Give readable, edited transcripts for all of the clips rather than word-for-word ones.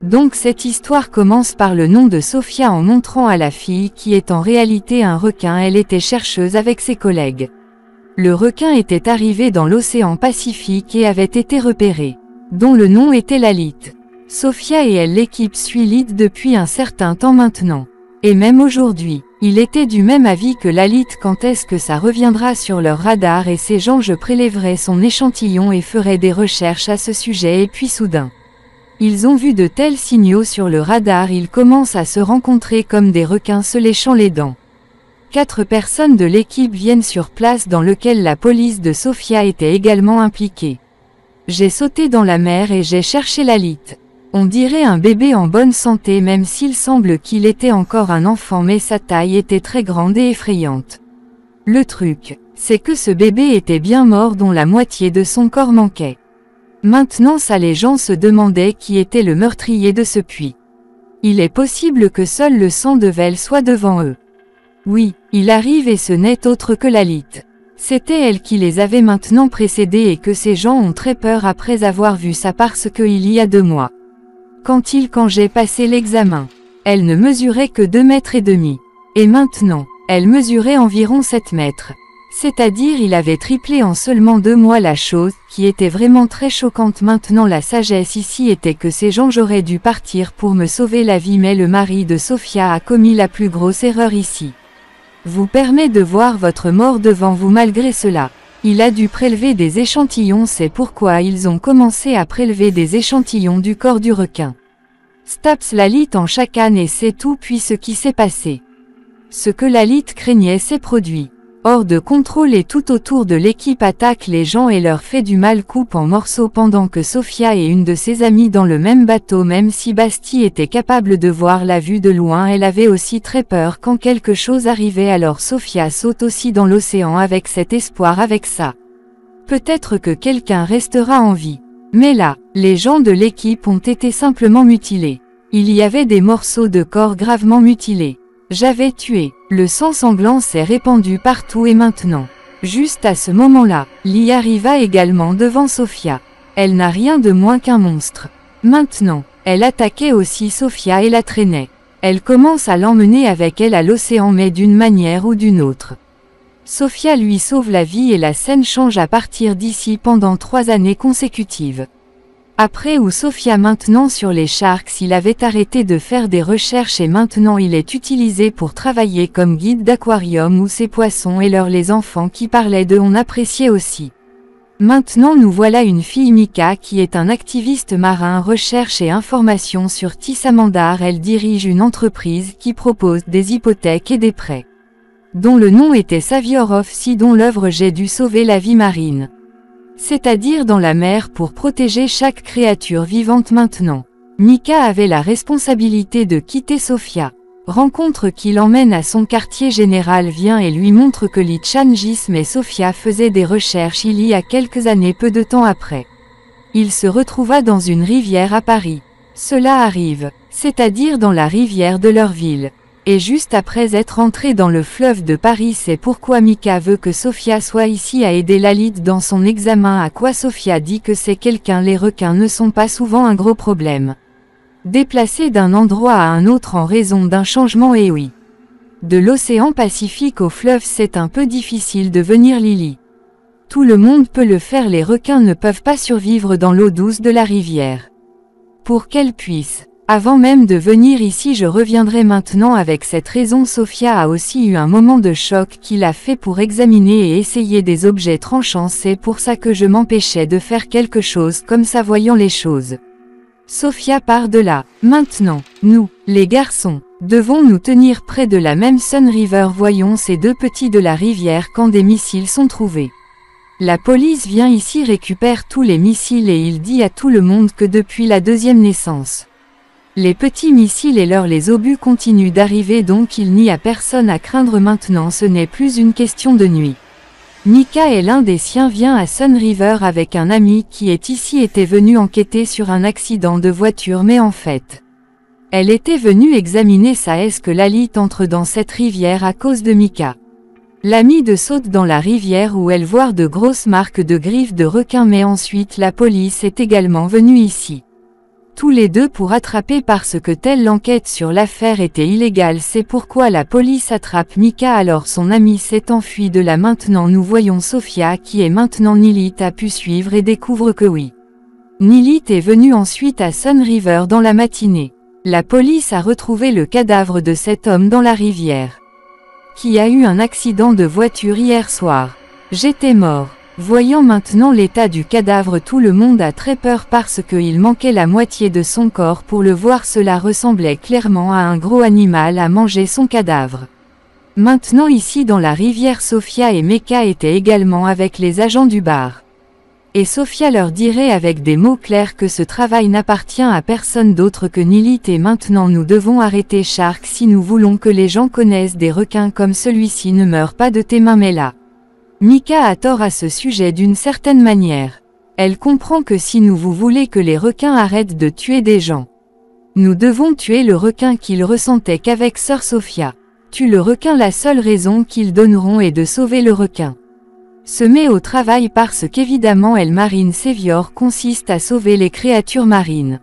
Donc cette histoire commence par le nom de Sophia en montrant à la fille qui est en réalité un requin. Elle était chercheuse avec ses collègues. Le requin était arrivé dans l'océan Pacifique et avait été repéré, dont le nom était Lalit. Sophia et elle l'équipe suit Lalit depuis un certain temps maintenant. Et même aujourd'hui, il était du même avis que Lalit. Quand est-ce que ça reviendra sur leur radar? Et ces gens, je prélèverai son échantillon et ferai des recherches à ce sujet. Et puis soudain, ils ont vu de tels signaux sur le radar, ils commencent à se rencontrer comme des requins se léchant les dents. 4 personnes de l'équipe viennent sur place dans lequel la police de Sophia était également impliquée. J'ai sauté dans la mer et j'ai cherché Lalit. On dirait un bébé en bonne santé même s'il semble qu'il était encore un enfant, mais sa taille était très grande et effrayante. Le truc, c'est que ce bébé était bien mort dont la moitié de son corps manquait. Maintenant ça, les gens se demandaient qui était le meurtrier de ce puits. Il est possible que seul le sang de Vel soit devant eux. Oui, il arrive et ce n'est autre que Lalit. C'était elle qui les avait maintenant précédés et que ces gens ont très peur après avoir vu ça parce qu'il y a 2 mois. Quand j'ai passé l'examen, elle ne mesurait que 2,5 mètres. Et maintenant, elle mesurait environ 7 mètres. C'est-à-dire il avait triplé en seulement 2 mois. La chose qui était vraiment très choquante maintenant, la sagesse ici était que ces gens, j'aurais dû partir pour me sauver la vie, mais le mari de Sophia a commis la plus grosse erreur ici. Vous permet de voir votre mort devant vous. Malgré cela, il a dû prélever des échantillons, c'est pourquoi ils ont commencé à prélever des échantillons du corps du requin. Staps Lalit en chacane et c'est tout. Puis ce qui s'est passé. Ce que Lalit craignait s'est produit. Hors de contrôle et tout autour de l'équipe attaque les gens et leur fait du mal, coupe en morceaux pendant que Sophia et une de ses amies dans le même bateau. Même si Basti était capable de voir la vue de loin, elle avait aussi très peur quand quelque chose arrivait. Alors Sophia saute aussi dans l'océan avec cet espoir, avec ça. Peut-être que quelqu'un restera en vie. Mais là, les gens de l'équipe ont été simplement mutilés. Il y avait des morceaux de corps gravement mutilés. J'avais tué. Le sang sanglant s'est répandu partout et maintenant, juste à ce moment-là, Lee arriva également devant Sophia. Elle n'a rien de moins qu'un monstre. Maintenant, elle attaquait aussi Sophia et la traînait. Elle commence à l'emmener avec elle à l'océan, mais d'une manière ou d'une autre. Sophia lui sauve la vie et la scène change à partir d'ici pendant 3 années consécutives. Après où Sophia maintenant sur les Sharks, il avait arrêté de faire des recherches et maintenant il est utilisé pour travailler comme guide d'aquarium où ces poissons et les enfants qui parlaient d'eux on appréciait aussi. Maintenant nous voilà une fille, Mika, qui est un activiste marin, recherche et information sur Tissamandar. Elle dirige une entreprise qui propose des hypothèques et des prêts, dont le nom était Saviorov, si dont l'œuvre J'ai dû sauver la vie marine. C'est-à-dire dans la mer pour protéger chaque créature vivante. Maintenant, Mika avait la responsabilité de quitter Sophia. Rencontre qui l'emmène à son quartier général, vient et lui montre que Lee Changisme et Sophia faisaient des recherches il y a quelques années. Peu de temps après, il se retrouva dans une rivière à Paris. Cela arrive, c'est-à-dire dans la rivière de leur ville. Et juste après être entré dans le fleuve de Paris, c'est pourquoi Mika veut que Sophia soit ici à aider Lalit dans son examen, à quoi Sophia dit que c'est quelqu'un. Les requins ne sont pas souvent un gros problème. Déplacés d'un endroit à un autre en raison d'un changement, et oui. De l'océan Pacifique au fleuve, c'est un peu difficile de venir Lily. Tout le monde peut le faire, les requins ne peuvent pas survivre dans l'eau douce de la rivière. Pour qu'elle puisse. Avant même de venir ici, je reviendrai maintenant avec cette raison. Sophia a aussi eu un moment de choc qui l'a fait pour examiner et essayer des objets tranchants. C'est pour ça que je m'empêchais de faire quelque chose comme ça, voyant les choses. Sophia part de là. Maintenant, nous, les garçons, devons nous tenir près de la même Sun River. Voyons ces 2 petits de la rivière quand des missiles sont trouvés. La police vient ici, récupère tous les missiles et il dit à tout le monde que depuis la 2e naissance, les petits missiles et les obus continuent d'arriver, donc il n'y a personne à craindre maintenant, ce n'est plus une question de nuit. Mika et l'un des siens vient à Sun River avec un ami qui est ici, était venu enquêter sur un accident de voiture, mais en fait, elle était venue examiner ça. Est-ce que Lalit entre dans cette rivière à cause de Mika? L'ami de saute dans la rivière où elle voit de grosses marques de griffes de requin, mais ensuite la police est également venue ici. tous les deux pour attraper parce que telle l'enquête sur l'affaire était illégale. C'est pourquoi la police attrape Mika alors son ami s'est enfui de là. Maintenant nous voyons Sophia qui est maintenant Nilith a pu suivre et découvre que oui. Nilith est venue ensuite à Sun River dans la matinée. La police a retrouvé le cadavre de cet homme dans la rivière. Qui a eu un accident de voiture hier soir. J'étais mort. Voyant maintenant l'état du cadavre, tout le monde a très peur parce qu'il manquait la moitié de son corps. Pour le voir, cela ressemblait clairement à un gros animal à manger son cadavre. Maintenant ici dans la rivière, Sophia et Meka étaient également avec les agents du bar. Et Sophia leur dirait avec des mots clairs que ce travail n'appartient à personne d'autre que Nilith et maintenant nous devons arrêter Shark si nous voulons que les gens connaissent des requins comme celui-ci ne meurent pas de tes mains. Mais là, Mika a tort à ce sujet d'une certaine manière. Elle comprend que si nous voulez que les requins arrêtent de tuer des gens, nous devons tuer le requin qu'ils ressentaient qu'avec Sœur Sophia. Tue le requin, la seule raison qu'ils donneront est de sauver le requin. Se met au travail parce qu'évidemment elle Marine Savior consiste à sauver les créatures marines.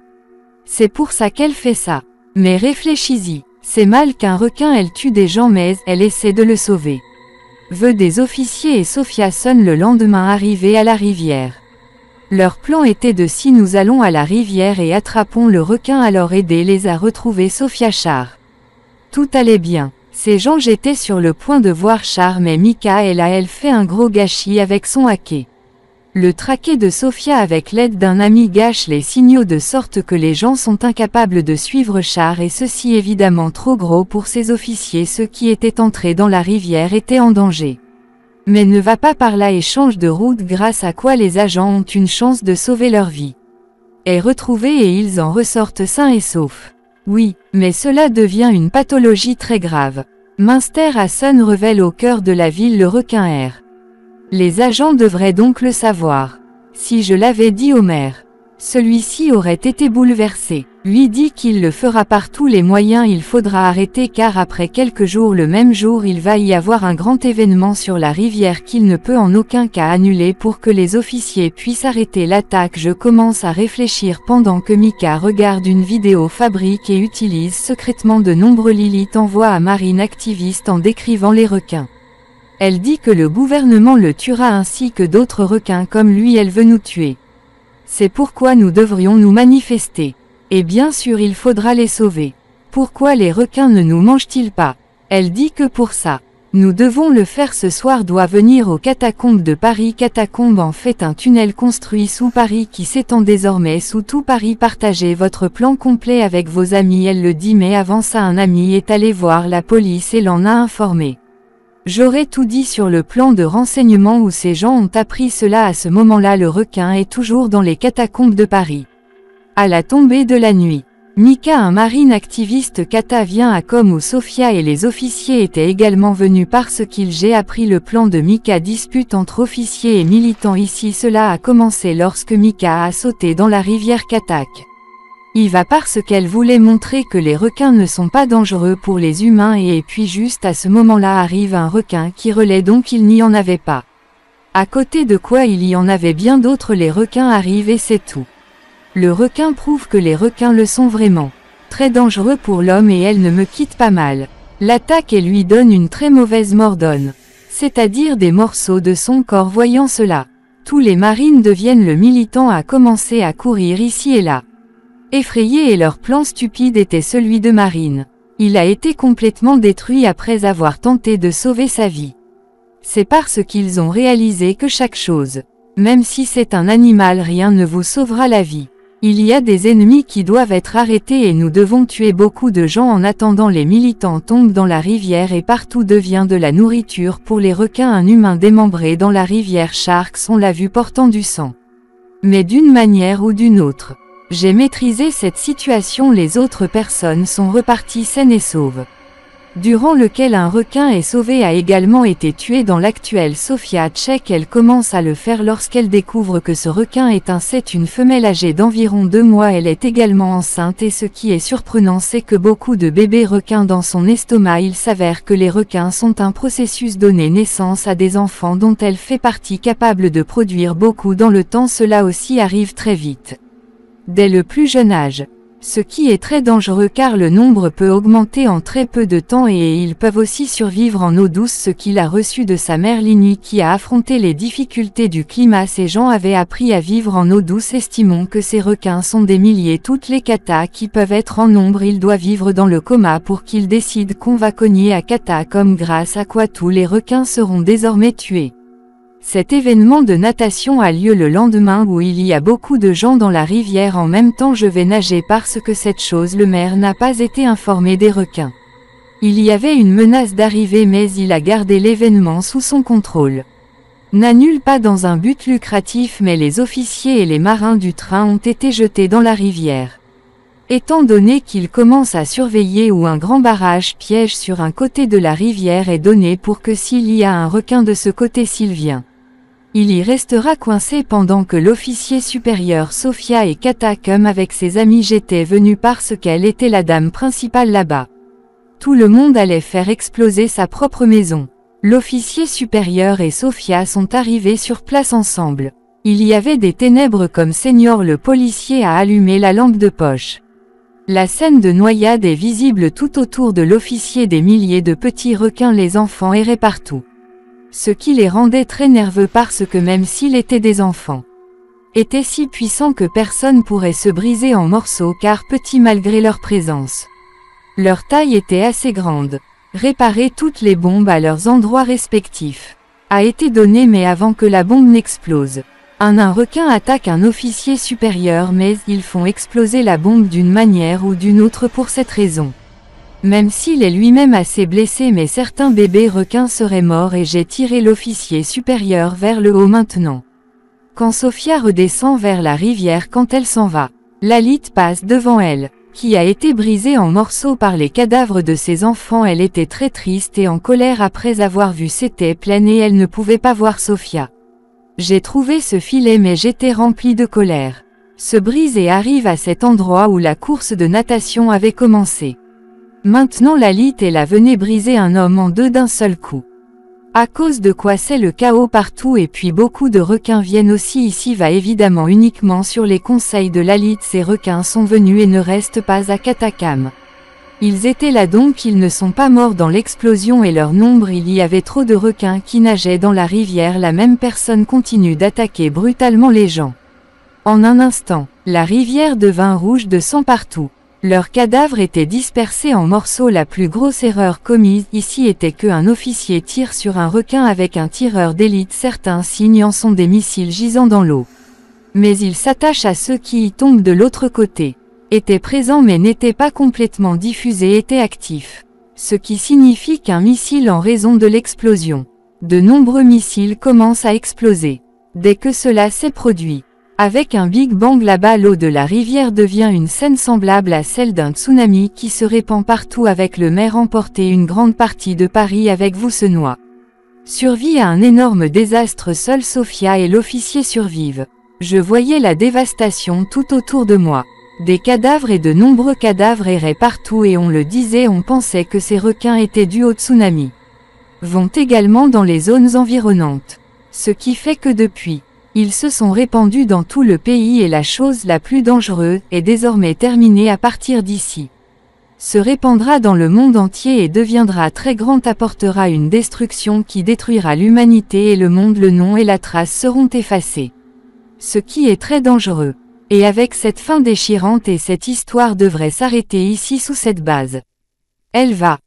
C'est pour ça qu'elle fait ça. Mais réfléchis-y, c'est mal qu'un requin elle tue des gens mais elle essaie de le sauver. Vœux des officiers et Sophia sonne le lendemain arrivée à la rivière. Leur plan était de si nous allons à la rivière et attrapons le requin alors aidez-les à retrouver Sophia Char. Tout allait bien. Ces gens j'étais sur le point de voir Char mais Mika elle fait un gros gâchis avec son hacké. Le traqué de Sophia avec l'aide d'un ami gâche les signaux de sorte que les gens sont incapables de suivre Char et ceci évidemment trop gros pour ces officiers. Ceux qui étaient entrés dans la rivière étaient en danger. Mais ne va pas par là et change de route grâce à quoi les agents ont une chance de sauver leur vie. Est retrouvé et ils en ressortent sains et saufs. Oui, mais cela devient une pathologie très grave. Minster à Sun révèle au cœur de la ville le requin R. Les agents devraient donc le savoir. Si je l'avais dit au maire, celui-ci aurait été bouleversé. Lui dit qu'il le fera par tous les moyens. Il faudra arrêter car après quelques jours, le même jour, il va y avoir un grand événement sur la rivière qu'il ne peut en aucun cas annuler pour que les officiers puissent arrêter l'attaque. Je commence à réfléchir pendant que Mika regarde une vidéo, fabrique et utilise secrètement de nombreux Lilith envoie à Marine activiste en décrivant les requins. Elle dit que le gouvernement le tuera ainsi que d'autres requins comme lui. Elle veut nous tuer. C'est pourquoi nous devrions nous manifester. Et bien sûr il faudra les sauver. Pourquoi les requins ne nous mangent-ils pas? Elle dit que pour ça, nous devons le faire ce soir. Doit venir aux catacombes de Paris. Catacombes en fait un tunnel construit sous Paris qui s'étend désormais sous tout Paris. Partagez votre plan complet avec vos amis. Elle le dit mais avant ça un ami est allé voir la police et l'en a informé. J'aurais tout dit sur le plan de renseignement où ces gens ont appris cela. À ce moment-là le requin est toujours dans les catacombes de Paris. À la tombée de la nuit, Mika, un marine activiste Kata vient à Com où Sophia et les officiers étaient également venus parce qu'il j'ai appris le plan de Mika. Dispute entre officiers et militants ici. Cela a commencé lorsque Mika a sauté dans la rivière Katak. Il va parce qu'elle voulait montrer que les requins ne sont pas dangereux pour les humains et puis juste à ce moment-là arrive un requin qui relaie donc il n'y en avait pas. À côté de quoi il y en avait bien d'autres. Les requins arrivent et c'est tout. Le requin prouve que les requins le sont vraiment. Très dangereux pour l'homme et elle ne me quitte pas mal. L'attaque et lui donne une très mauvaise mordonne. C'est-à-dire des morceaux de son corps. Voyant cela, tous les marines deviennent le militant à commencer à courir ici et là. Effrayés et leur plan stupide était celui de Marine. Il a été complètement détruit après avoir tenté de sauver sa vie. C'est parce qu'ils ont réalisé que chaque chose, même si c'est un animal, rien ne vous sauvera la vie. Il y a des ennemis qui doivent être arrêtés et nous devons tuer beaucoup de gens en attendant. Les militants tombent dans la rivière et partout devient de la nourriture pour les requins. Un humain démembré dans la rivière Sharks, on l'a vu portant du sang. Mais d'une manière ou d'une autre, j'ai maîtrisé cette situation. Les autres personnes sont reparties saines et sauves. Durant lequel un requin est sauvé a également été tué dans l'actuelle Sophia Tchèque. Elle commence à le faire lorsqu'elle découvre que ce requin est une femelle âgée d'environ 2 mois. Elle est également enceinte et ce qui est surprenant c'est que beaucoup de bébés requins dans son estomac. Il s'avère que les requins sont un processus donné naissance à des enfants dont elle fait partie, capable de produire beaucoup dans le temps. Cela aussi arrive très vite. Dès le plus jeune âge, Ce qui est très dangereux car le nombre peut augmenter en très peu de temps et ils peuvent aussi survivre en eau douce, ce qu'il a reçu de sa mère Linui qui a affronté les difficultés du climat. Ces gens avaient appris à vivre en eau douce. Estimons que ces requins sont des milliers. Toutes les katas qui peuvent être en nombre, il doit vivre dans le coma pour qu'il décide qu'on va cogner à kata, comme grâce à quoi tous les requins seront désormais tués. Cet événement de natation a lieu le lendemain où il y a beaucoup de gens dans la rivière en même temps. Je vais nager parce que cette chose, le maire n'a pas été informé des requins. Il y avait une menace d'arrivée mais il a gardé l'événement sous son contrôle. N'annule pas dans un but lucratif mais les officiers et les marins du train ont été jetés dans la rivière. Étant donné qu'il commence à surveiller où un grand barrage piège sur un côté de la rivière est donné pour que s'il y a un requin de ce côté s'il vient. Il y restera coincé pendant que l'officier supérieur Sophia et Katakum avec ses amis j'étais venu parce qu'elle était la dame principale là-bas. Tout le monde allait faire exploser sa propre maison. L'officier supérieur et Sophia sont arrivés sur place ensemble. Il y avait des ténèbres comme Senior le policier a allumé la lampe de poche. La scène de noyade est visible tout autour de l'officier. Des milliers de petits requins, les enfants erraient partout. Ce qui les rendait très nerveux parce que même s'ils étaient des enfants, étaient si puissants que personne pourrait se briser en morceaux car petits malgré leur présence. Leur taille était assez grande. Réparer toutes les bombes à leurs endroits respectifs a été donné mais avant que la bombe n'explose. Un requin attaque un officier supérieur mais ils font exploser la bombe d'une manière ou d'une autre pour cette raison. Même s'il est lui-même assez blessé mais certains bébés requins seraient morts et j'ai tiré l'officier supérieur vers le haut maintenant. Quand Sophia redescend vers la rivière quand elle s'en va, Lalit passe devant elle, qui a été brisée en morceaux par les cadavres de ses enfants. Elle était très triste et en colère après avoir vu c'était pleine et elle ne pouvait pas voir Sophia. J'ai trouvé ce filet mais j'étais rempli de colère. Se brise et arrive à cet endroit où la course de natation avait commencé. Maintenant Lalit et la venait briser un homme en deux d'un seul coup. À cause de quoi c'est le chaos partout et puis beaucoup de requins viennent aussi ici. Va évidemment uniquement sur les conseils de Lalit. Ces requins sont venus et ne restent pas à Katakam. Ils étaient là donc ils ne sont pas morts dans l'explosion et leur nombre, il y avait trop de requins qui nageaient dans la rivière. La même personne continue d'attaquer brutalement les gens. En un instant, la rivière devint rouge de sang partout. Leurs cadavres étaient dispersés en morceaux. La plus grosse erreur commise ici était qu'un officier tire sur un requin avec un tireur d'élite. Certains signes en sont des missiles gisant dans l'eau. Mais il s'attache à ceux qui y tombent de l'autre côté. Étaient présents mais n'étaient pas complètement diffusés, étaient actifs. Ce qui signifie qu'un missile en raison de l'explosion. De nombreux missiles commencent à exploser. Dès que cela s'est produit. Avec un Big Bang là-bas, l'eau de la rivière devient une scène semblable à celle d'un tsunami qui se répand partout avec le maire emporté. Une grande partie de Paris avec vous se noie. Survie à un énorme désastre, seule Sophia et l'officier survivent. Je voyais la dévastation tout autour de moi. Des cadavres et de nombreux cadavres erraient partout et on le disait, on pensait que ces requins étaient dus au tsunami. Vont également dans les zones environnantes. Ce qui fait que depuis, ils se sont répandus dans tout le pays et la chose la plus dangereuse est désormais terminée à partir d'ici. Se répandra dans le monde entier et deviendra très grand, apportera une destruction qui détruira l'humanité et le monde. Le nom et la trace seront effacés. Ce qui est très dangereux. Et avec cette fin déchirante et cette histoire devrait s'arrêter ici sous cette base. Elle va.